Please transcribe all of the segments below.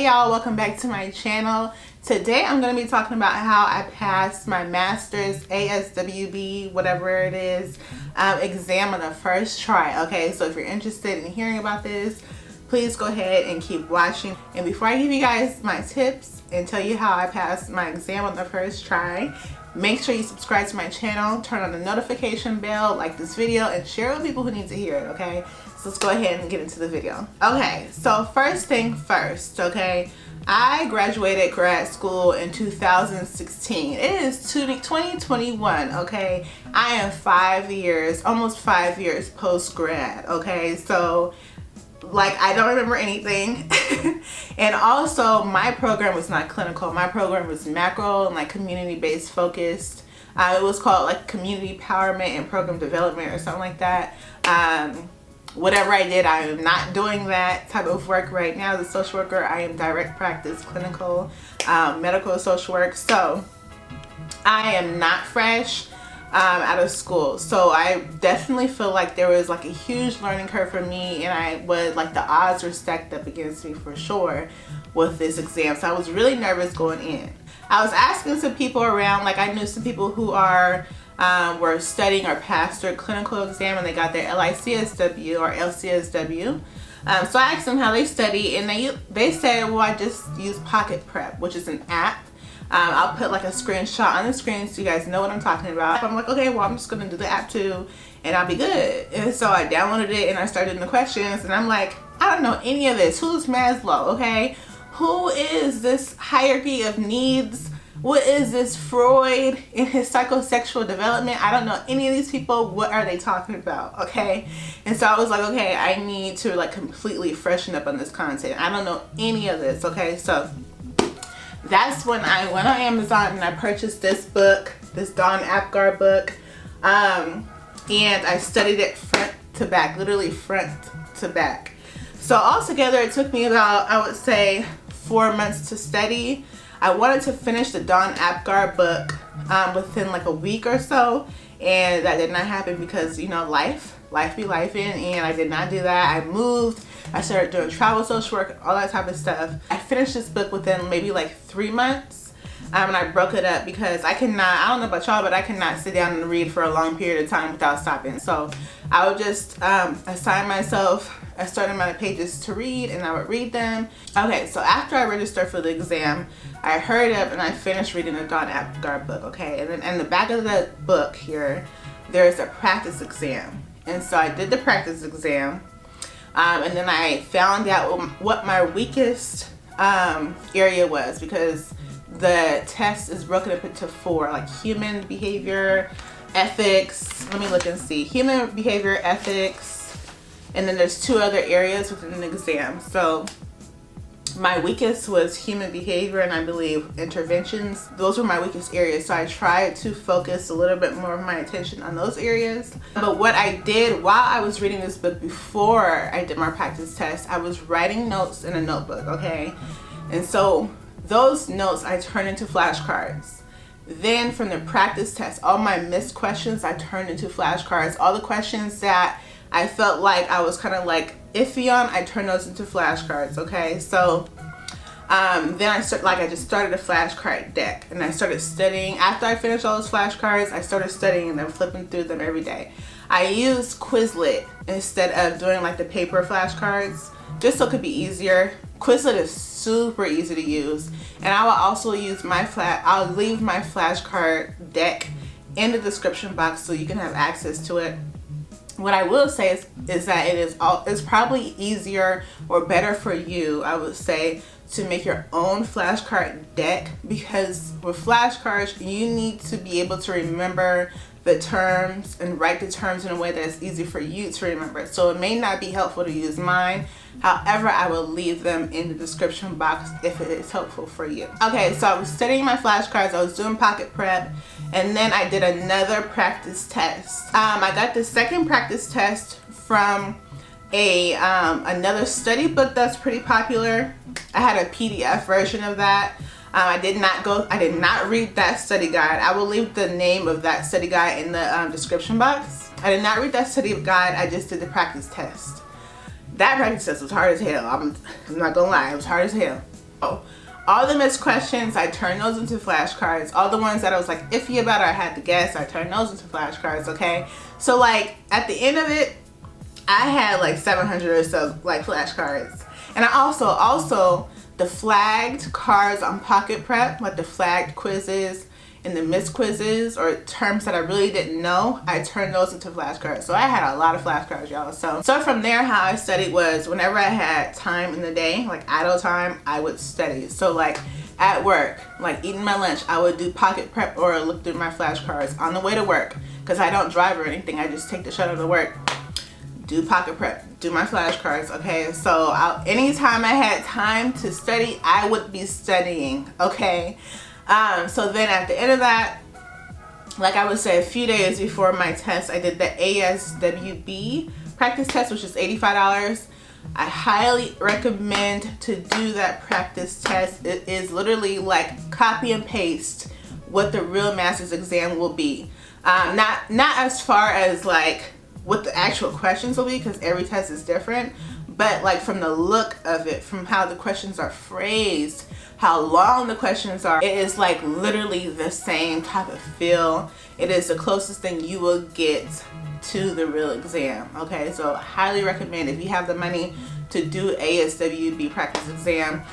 y'all, welcome back to my channel. Today I'm going to be talking about how I passed my master's ASWB, whatever it is, exam on the first try. Okay, so if you're interested in hearing about this, please go ahead and keep watching. And before I give you guys my tips and tell you how I passed my exam on the first try, make sure you subscribe to my channel, turn on the notification bell, like this video, and share it with people who need to hear it, okay? So let's go ahead and get into the video. Okay, so first thing first, okay? I graduated grad school in 2016. It is 2021, okay? I am 5 years, almost 5 years post-grad, okay? So, like, I don't remember anything. And also, my program was not clinical. My program was macro and like community-based focused. It was called like community empowerment and program development or something like that. Whatever I did, I am not doing that type of work right now as a social worker. I am direct practice, clinical, medical social work. So I am not fresh out of school. So I definitely feel like there was like a huge learning curve for me, and I was like, the odds were stacked up against me for sure with this exam. So I was really nervous going in. I was asking some people around, like I knew some people who were studying or passed their clinical exam and they got their LICSW or LCSW. So I asked them how they study, and they said, well, I just use Pocket Prep, which is an app. I'll put like a screenshot on the screen so you guys know what I'm talking about. I'm like, okay, well, I'm just gonna do the app too and I'll be good. And so I downloaded it and I started doing the questions, and I'm like, I don't know any of this. Who's Maslow, okay? Who is this hierarchy of needs? What is this Freud in his psychosexual development? I don't know any of these people. What are they talking about? Okay. And so I was like, okay, I need to like completely freshen up on this content. I don't know any of this. Okay. So that's when I went on Amazon and I purchased this book, this Dawn Apgar book. And I studied it front to back, literally front to back. So altogether it took me about, I would say, 4 months to study. I wanted to finish the Dawn Apgar book within like a week or so, and that did not happen because, you know, life be lifing, and I did not do that. I moved, I started doing travel social work, all that type of stuff. I finished this book within maybe like 3 months, and I broke it up because I don't know about y'all, but I cannot sit down and read for a long period of time without stopping. So I would just assign myself a certain amount of pages to read, and I would read them. Okay, so after I registered for the exam, I hurried up and I finished reading the Dawn Apgar book, okay? And then in the back of the book here, there's a practice exam. And so I did the practice exam, and then I found out what my weakest area was, because the test is broken up into 4, like human behavior, ethics, let me look and see, human behavior, ethics, and then there's 2 other areas within the exam. So my weakest was human behavior, and I believe interventions. Those were my weakest areas. So I tried to focus a little bit more of my attention on those areas. But what I did while I was reading this book before I did my practice test, I was writing notes in a notebook, okay? And so those notes I turned into flashcards. Then from the practice test, all my missed questions I turned into flashcards. All the questions that I felt like I was kind of like iffy on, I turned those into flashcards, okay? So then I just started a flashcard deck, and I started studying. After I finished all those flashcards, I started studying and then flipping through them every day. I used Quizlet instead of doing like the paper flashcards, just so it could be easier. Quizlet is super easy to use, and I will also use I'll leave my flashcard deck in the description box so you can have access to it. What I will say is that it's probably easier or better for you, I would say, to make your own flashcard deck, because with flashcards you need to be able to remember the terms and write the terms in a way that's easy for you to remember. So it may not be helpful to use mine. However, I will leave them in the description box if it is helpful for you. Okay, so I was studying my flashcards, I was doing Pocket Prep, and then I did another practice test. I got the second practice test from another study book that's pretty popular. I had a PDF version of that. I did not read that study guide. I will leave the name of that study guide in the description box. I did not read that study guide. I just did the practice test. That practice test was hard as hell. I'm not gonna lie, it was hard as hell. Oh, all the missed questions, I turned those into flashcards. All the ones that I was like iffy about or I had to guess, I turned those into flashcards, okay? So like at the end of it, I had like 700 or so like flashcards. And I also the flagged cards on Pocket Prep, like the flagged quizzes and the missed quizzes or terms that I really didn't know, I turned those into flashcards. So I had a lot of flashcards, y'all. So from there, how I studied was whenever I had time in the day, like idle time, I would study. So like at work, like eating my lunch, I would do Pocket Prep or look through my flashcards on the way to work, because I don't drive or anything. I just take the shuttle to work, do Pocket Prep, do my flashcards, okay? So anytime I had time to study, I would be studying, okay? So then at the end of that, like I would say a few days before my test, I did the ASWB practice test, which is $85. I highly recommend to do that practice test. It is literally like copy and paste what the real master's exam will be. Not as far as like what the actual questions will be, because every test is different, but like from the look of it, from how the questions are phrased, how long the questions are, it is like literally the same type of feel. It is the closest thing you will get to the real exam, okay? So I highly recommend, if you have the money to do ASWB practice exam,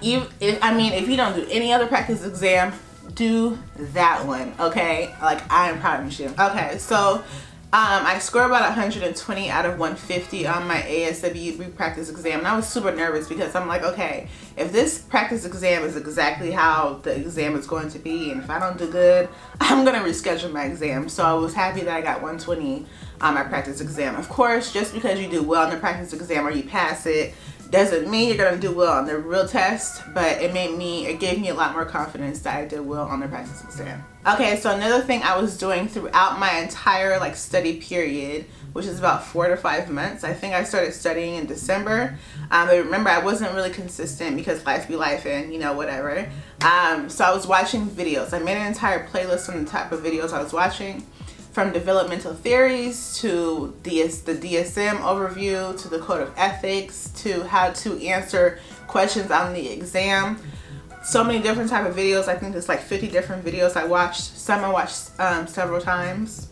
if you don't do any other practice exam, do that one, okay? Like, I am proud of you. Okay, so I scored about 120 out of 150 on my ASWB practice exam, and I was super nervous because I'm like, okay, if this practice exam is exactly how the exam is going to be, and if I don't do good, I'm gonna reschedule my exam. So I was happy that I got 120 on my practice exam. Of course, just because you do well on the practice exam or you pass it doesn't mean you're gonna do well on the real test, but it gave me a lot more confidence that I did well on the practice exam. Okay, so another thing I was doing throughout my entire like study period, which is about 4 to 5 months. I think I started studying in December. But remember, I wasn't really consistent because life be life and whatever. So I was watching videos. I made an entire playlist on the type of videos I was watching, from developmental theories to the DSM overview to the code of ethics to how to answer questions on the exam. So many different type of videos. I think there's like 50 different videos I watched. Some I watched several times,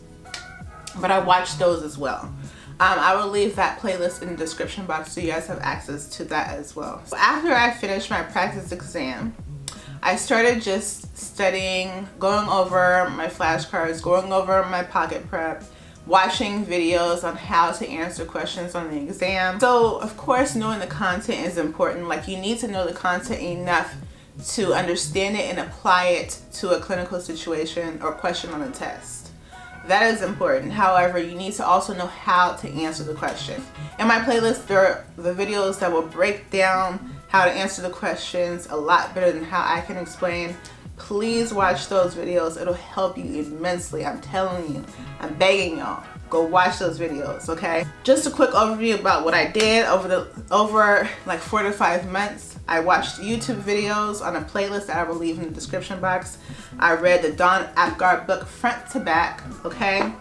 but I watched those as well. I will leave that playlist in the description box so you guys have access to that as well. So after I finished my practice exam, I started just studying, going over my flashcards, going over my Pocket Prep, watching videos on how to answer questions on the exam. So of course, knowing the content is important. Like, you need to know the content enough to understand it and apply it to a clinical situation or question on a test. That is important. However, you need to also know how to answer the question. In my playlist, there are the videos that will break down how to answer the questions a lot better than how I can explain. Please watch those videos. It'll help you immensely. I'm telling you. I'm begging y'all. Go watch those videos, okay? Just a quick overview about what I did over like 4 to 5 months. I watched YouTube videos on a playlist that I will leave in the description box. I read the Don Apgar book front to back, okay?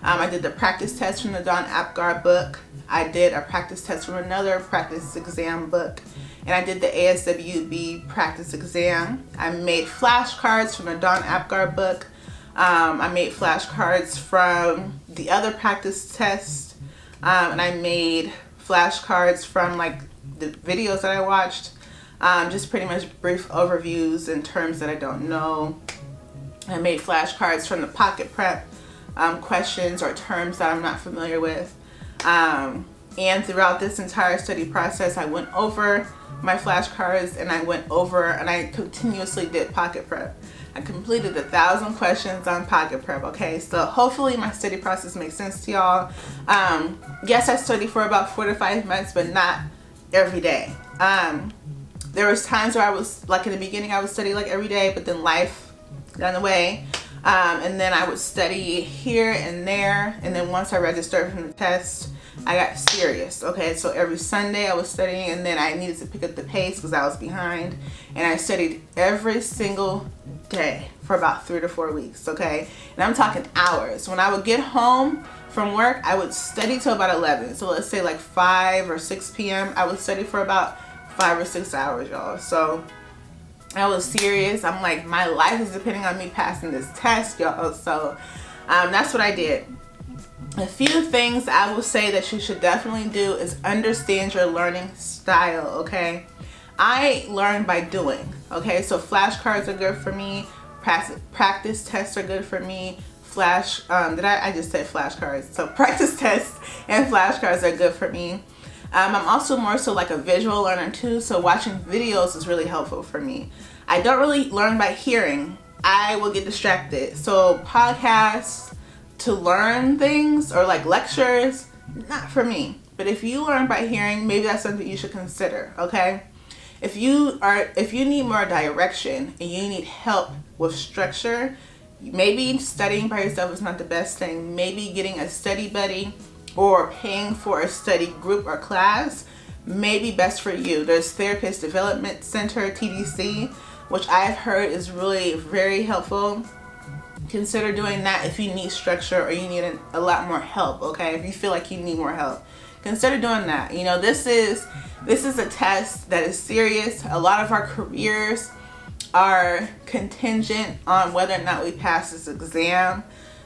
I did the practice test from the Don Apgar book. I did a practice test from another practice exam book. And I did the ASWB practice exam. I made flashcards from the Don Apgar book. I made flashcards from the other practice test. And I made flashcards from like the videos that I watched. Just pretty much brief overviews in terms that I don't know. I made flashcards from the Pocket Prep questions or terms that I'm not familiar with. And throughout this entire study process, I went over my flashcards and I continuously did Pocket Prep. I completed 1,000 questions on Pocket Prep, okay? So hopefully my study process makes sense to y'all. Yes, I studied for about 4 to 5 months, but not every day. There was times where I was, like in the beginning, I would study like every day, but then life got in the way. And then I would study here and there. And then once I registered for the test, I got serious, okay? So every Sunday I was studying, and then I needed to pick up the pace because I was behind. And I studied every single day for about 3 to 4 weeks, okay? And I'm talking hours. When I would get home from work, I would study till about 11. So let's say like 5 or 6 p.m. I would study for about 5 or 6 hours, y'all. So I was serious. I'm like, my life is depending on me passing this test, y'all. So that's what I did. A few things I will say that you should definitely do is understand your learning style, okay? I learn by doing, okay? So flashcards are good for me. Practice tests are good for me. I just said flashcards. So practice tests and flashcards are good for me. I'm also more so like a visual learner too, so watching videos is really helpful for me. I don't really learn by hearing. I will get distracted. So podcasts to learn things or like lectures, not for me. But if you learn by hearing, maybe that's something you should consider, okay? If you need more direction and you need help with structure, maybe studying by yourself is not the best thing. Maybe getting a study buddy or paying for a study group or class may be best for you. There's Therapist Development Center, TDC, which I've heard is really very helpful. Consider doing that if you need structure or you need a lot more help, okay? If you feel like you need more help, consider doing that. You know, this is a test that is serious. A lot of our careers are contingent on whether or not we pass this exam.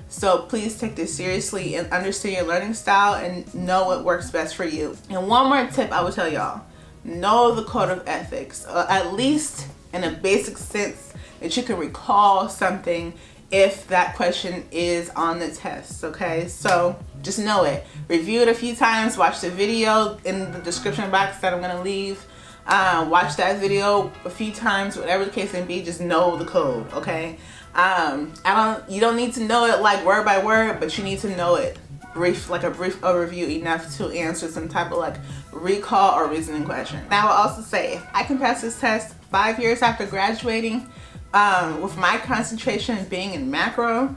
So please take this seriously and understand your learning style and know what works best for you. And one more tip I will tell y'all, know the code of ethics, at least in a basic sense that you can recall something if that question is on the test, okay? So just know it. Review it a few times, watch the video in the description box that I'm gonna leave. Watch that video a few times, whatever the case may be, just know the code, okay? You don't need to know it like word by word, but you need to know it a brief overview enough to answer some type of like recall or reasoning question. Now I will also say, if I can pass this test 5 years after graduating, with my concentration being in macro,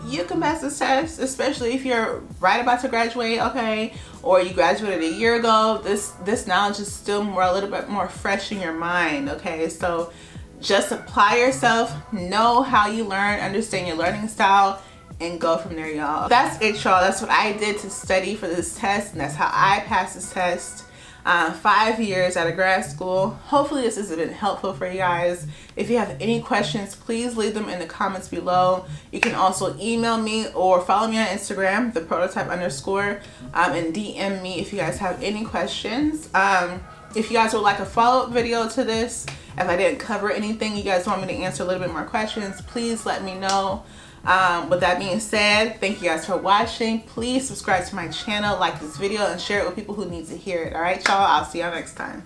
you can pass this test, especially if you're right about to graduate, okay, or you graduated a year ago. This knowledge is still a little bit more fresh in your mind, okay? So just apply yourself, know how you learn, understand your learning style, and go from there, y'all. That's it, y'all. That's what I did to study for this test, and that's how I passed this test. 5 years out of grad school. Hopefully this has been helpful for you guys. If you have any questions, please leave them in the comments below. You can also email me or follow me on Instagram, _, and DM me if you guys have any questions. If you guys would like a follow-up video to this, if I didn't cover anything, you guys want me to answer a little bit more questions, please let me know. With that being said, thank you guys for watching. Please subscribe to my channel, like this video, and share it with people who need to hear it. All right, y'all, I'll see y'all next time.